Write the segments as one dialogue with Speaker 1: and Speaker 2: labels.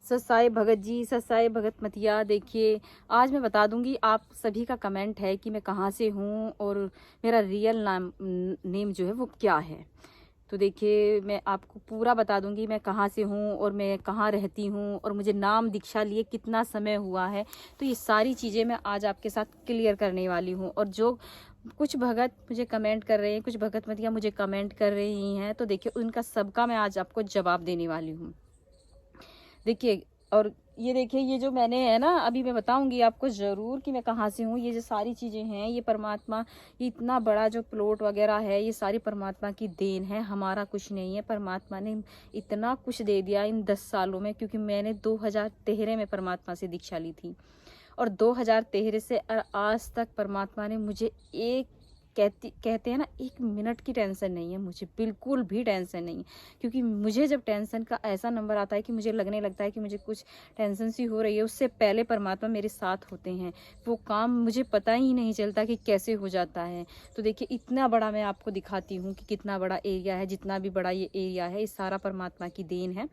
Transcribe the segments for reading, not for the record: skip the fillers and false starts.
Speaker 1: ससाई भगत जी, ससाई भगत मतिया। देखिए, आज मैं बता दूंगी, आप सभी का कमेंट है कि मैं कहाँ से हूँ और मेरा रियल नेम जो है वो क्या है। तो देखिए, मैं आपको पूरा बता दूंगी मैं कहाँ से हूँ और मैं कहाँ रहती हूँ और मुझे नाम दीक्षा लिए कितना समय हुआ है। तो ये सारी चीज़ें मैं आज आपके साथ क्लियर करने वाली हूँ। और जो कुछ भगत मुझे कमेंट कर रहे हैं, कुछ भगत मतिया मुझे कमेंट कर रही हैं, तो देखिए उनका सबका मैं आज आपको जवाब देने वाली हूँ। देखिए, और ये देखिए, ये जो मैंने है ना, अभी मैं बताऊंगी आपको ज़रूर कि मैं कहाँ से हूँ। ये जो सारी चीज़ें हैं, ये परमात्मा, ये इतना बड़ा जो प्लॉट वगैरह है, ये सारी परमात्मा की देन है, हमारा कुछ नहीं है। परमात्मा ने इतना कुछ दे दिया इन 10 सालों में, क्योंकि मैंने 2013 में परमात्मा से दीक्षा ली थी। और 2013 से आज तक परमात्मा ने मुझे एक कहते हैं ना, 1 मिनट की टेंशन नहीं है मुझे, बिल्कुल भी टेंशन नहीं है। क्योंकि मुझे जब टेंशन का ऐसा नंबर आता है कि मुझे लगने लगता है कि मुझे कुछ टेंशन सी हो रही है, उससे पहले परमात्मा मेरे साथ होते हैं। वो काम मुझे पता ही नहीं चलता कि कैसे हो जाता है। तो देखिए, इतना बड़ा मैं आपको दिखाती हूँ कि कितना बड़ा एरिया है। जितना भी बड़ा ये एरिया है, ये सारा परमात्मा की देन है।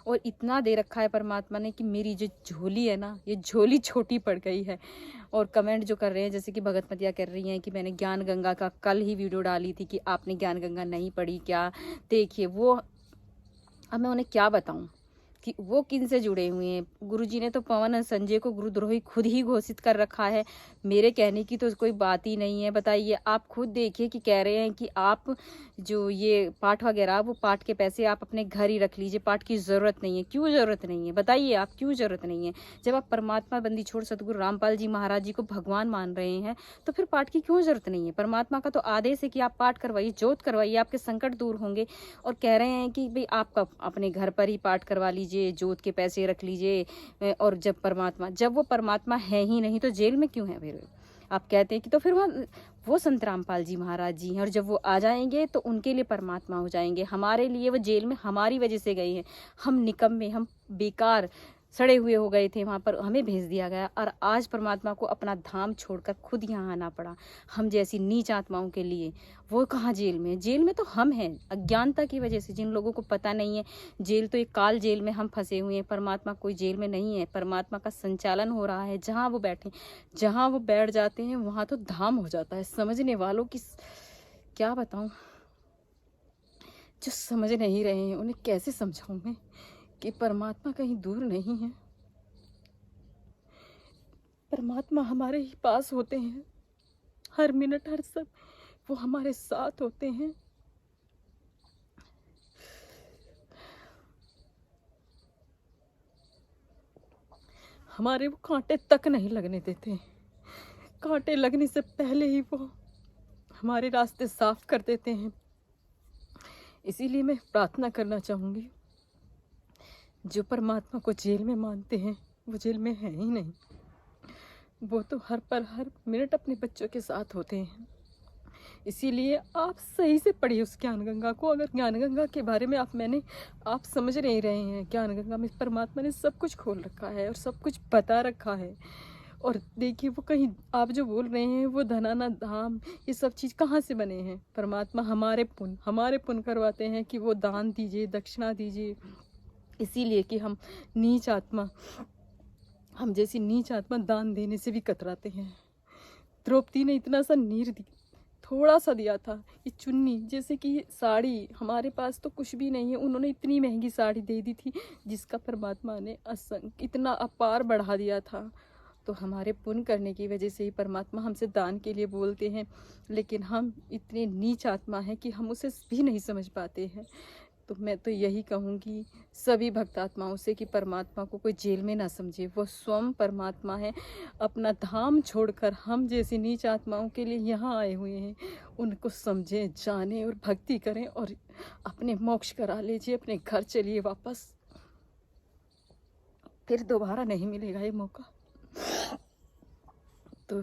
Speaker 1: और इतना दे रखा है परमात्मा ने कि मेरी जो झोली है ना, ये झोली छोटी पड़ गई है। और कमेंट जो कर रहे हैं, जैसे कि भगत मतिया कर रही हैं कि मैंने ज्ञान गंगा का कल ही वीडियो डाली थी कि आपने ज्ञान गंगा नहीं पढ़ी क्या। देखिए, वो अब मैं उन्हें क्या बताऊं कि वो किन से जुड़े हुए हैं। गुरुजी ने तो पवन और संजय को गुरुद्रोही खुद ही घोषित कर रखा है। मेरे कहने की तो कोई बात ही नहीं है। बताइए, आप खुद देखिए कि कह रहे हैं कि आप जो ये पाठ वगैरह, वो पाठ के पैसे आप अपने घर ही रख लीजिए, पाठ की ज़रूरत नहीं है। क्यों ज़रूरत नहीं है, बताइए आप, क्यों ज़रूरत नहीं है। जब आप परमात्मा बंदी छोड़ सतगुरु रामपाल जी महाराज जी को भगवान मान रहे हैं, तो फिर पाठ की क्यों ज़रूरत नहीं है। परमात्मा का तो आदेश है कि आप पाठ करवाइए, जोत करवाइए, आपके संकट दूर होंगे। और कह रहे हैं कि भाई आप अपने घर पर ही पाठ करवा लीजिए, जोत के पैसे रख लीजिए। और जब वो परमात्मा है ही नहीं, तो जेल में क्यों है फिर। आप कहते हैं कि तो फिर वो संत रामपाल जी महाराज जी हैं, और जब वो आ जाएंगे तो उनके लिए परमात्मा हो जाएंगे। हमारे लिए वो जेल में हमारी वजह से गए हैं। हम निकम्मे, हम बेकार सड़े हुए हो गए थे, वहाँ पर हमें भेज दिया गया। और आज परमात्मा को अपना धाम छोड़कर खुद यहाँ आना पड़ा, हम जैसी नीच आत्माओं के लिए। वो कहाँ जेल में, जेल में तो हम हैं, अज्ञानता की वजह से। जिन लोगों को पता नहीं है, जेल तो एक काल जेल में हम फंसे हुए हैं। परमात्मा कोई जेल में नहीं है, परमात्मा का संचालन हो रहा है। जहाँ वो बैठे, जहाँ वो बैठ जाते हैं, वहाँ तो धाम हो जाता है। समझने वालों की क्या बताऊं, जो समझ नहीं रहे हैं उन्हें कैसे समझाऊं मैं कि परमात्मा कहीं दूर नहीं है। परमात्मा हमारे ही पास होते हैं, हर मिनट हर सब वो हमारे साथ होते हैं। हमारे वो कांटे तक नहीं लगने देते, कांटे लगने से पहले ही वो हमारे रास्ते साफ कर देते हैं। इसीलिए मैं प्रार्थना करना चाहूँगी, जो परमात्मा को जेल में मानते हैं, वो जेल में है ही नहीं। वो तो हर पल हर मिनट अपने बच्चों के साथ होते हैं। इसीलिए आप सही से पढ़िए उस ज्ञान गंगा को। अगर ज्ञान गंगा के बारे में आप समझ नहीं रहे हैं, ज्ञान गंगा में परमात्मा ने सब कुछ खोल रखा है और सब कुछ बता रखा है। और देखिए, वो कहीं आप जो बोल रहे हैं वो धनाना धाम, ये सब चीज़ कहाँ से बने हैं। परमात्मा हमारे पुण्य करवाते हैं कि वो दान दीजिए, दक्षिणा दीजिए। इसीलिए कि हम जैसी नीच आत्मा दान देने से भी कतराते हैं। द्रौपदी ने इतना सा थोड़ा सा दिया था, ये चुन्नी, जैसे कि ये साड़ी, हमारे पास तो कुछ भी नहीं है, उन्होंने इतनी महंगी साड़ी दे दी थी, जिसका परमात्मा ने इतना अपार बढ़ा दिया था। तो हमारे पुण्य करने की वजह से ही परमात्मा हमसे दान के लिए बोलते हैं। लेकिन हम इतने नीच आत्मा हैं कि हम उसे भी नहीं समझ पाते हैं। तो मैं तो यही कहूँगी सभी भक्तात्माओं से कि परमात्मा को कोई जेल में ना समझे, वो स्वयं परमात्मा है। अपना धाम छोड़कर हम जैसी नीच आत्माओं के लिए यहाँ आए हुए हैं। उनको समझें, जानें और भक्ति करें और अपने मोक्ष करा लीजिए, अपने घर चलिए वापस। फिर दोबारा नहीं मिलेगा ये मौका। तो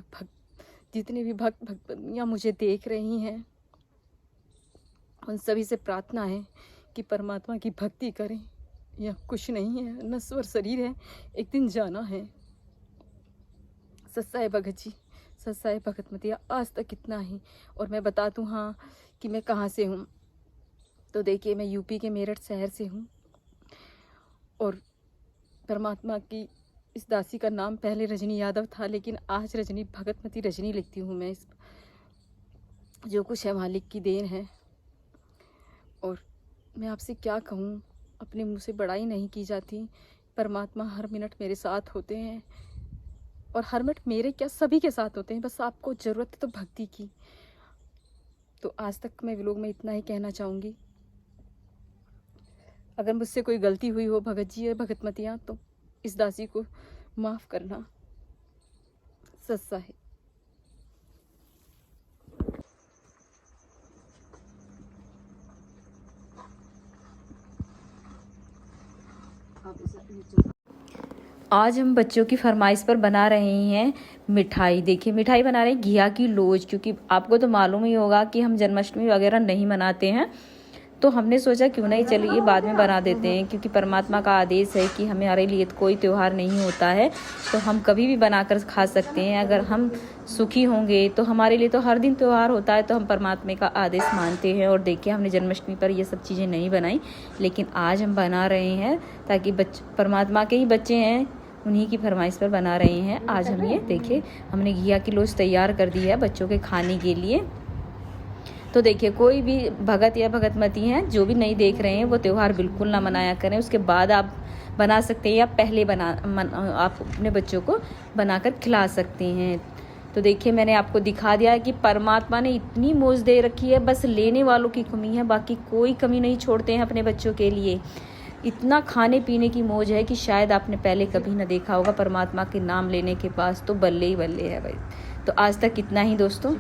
Speaker 1: जितने भी भक्तियाँ मुझे देख रही हैं, उन सभी से प्रार्थना है कि परमात्मा की भक्ति करें। यह कुछ नहीं है, नश्वर शरीर है, एक दिन जाना है। सत्साई भगत जी, सत्साई भगत मतिया, आज तक इतना ही। और मैं बता दूँ हाँ कि मैं कहाँ से हूँ। तो देखिए, मैं यूपी के मेरठ शहर से हूँ। और परमात्मा की इस दासी का नाम पहले रजनी यादव था, लेकिन आज रजनी भगतमती रजनी लिखती हूँ मैं। इस जो कुछ है मालिक की देन है। और मैं आपसे क्या कहूँ, अपने मुंह से बड़ाई नहीं की जाती। परमात्मा हर मिनट मेरे साथ होते हैं, और हर मिनट मेरे क्या सभी के साथ होते हैं। बस आपको ज़रूरत है तो भक्ति की। तो आज तक मैं व्लॉग में इतना ही कहना चाहूँगी। अगर मुझसे कोई गलती हुई हो भगत जी या भगतमतियाँ, तो इस दासी को माफ़ करना। सच्चा है। आज हम बच्चों की फरमाइश पर बना रहे हैं मिठाई। देखिए मिठाई बना रहे हैं घिया की लोज, क्योंकि आपको तो मालूम ही होगा कि हम जन्माष्टमी वगैरह नहीं मनाते हैं। तो हमने सोचा क्यों नहीं, चलिए बाद में बना देते हैं, क्योंकि परमात्मा का आदेश है कि हमारे लिए तो कोई त्यौहार नहीं होता है, तो हम कभी भी बनाकर खा सकते हैं। अगर हम सुखी होंगे तो हमारे लिए तो हर दिन त्यौहार होता है, तो हम परमात्मा का आदेश मानते हैं। और देखिए हमने जन्माष्टमी पर ये सब चीज़ें नहीं बनाई, लेकिन आज हम बना रहे हैं ताकि परमात्मा के ही बच्चे हैं, उन्हीं की फरमाइश पर बना रहे हैं। आज हम ये देखिए हमने घिया की लोज तैयार कर दी है बच्चों के खाने के लिए। तो देखिए कोई भी भगत या भगतमती हैं जो भी नहीं देख रहे हैं, वो त्यौहार बिल्कुल ना मनाया करें। उसके बाद आप बना सकते हैं, या पहले आप अपने बच्चों को बनाकर खिला सकते हैं। तो देखिए मैंने आपको दिखा दिया है कि परमात्मा ने इतनी मौज दे रखी है, बस लेने वालों की कमी है, बाकी कोई कमी नहीं छोड़ते हैं अपने बच्चों के लिए। इतना खाने पीने की मौज है कि शायद आपने पहले कभी ना देखा होगा। परमात्मा के नाम लेने के पास तो बल्ले ही बल्ले है भाई। तो आज तक इतना ही दोस्तों।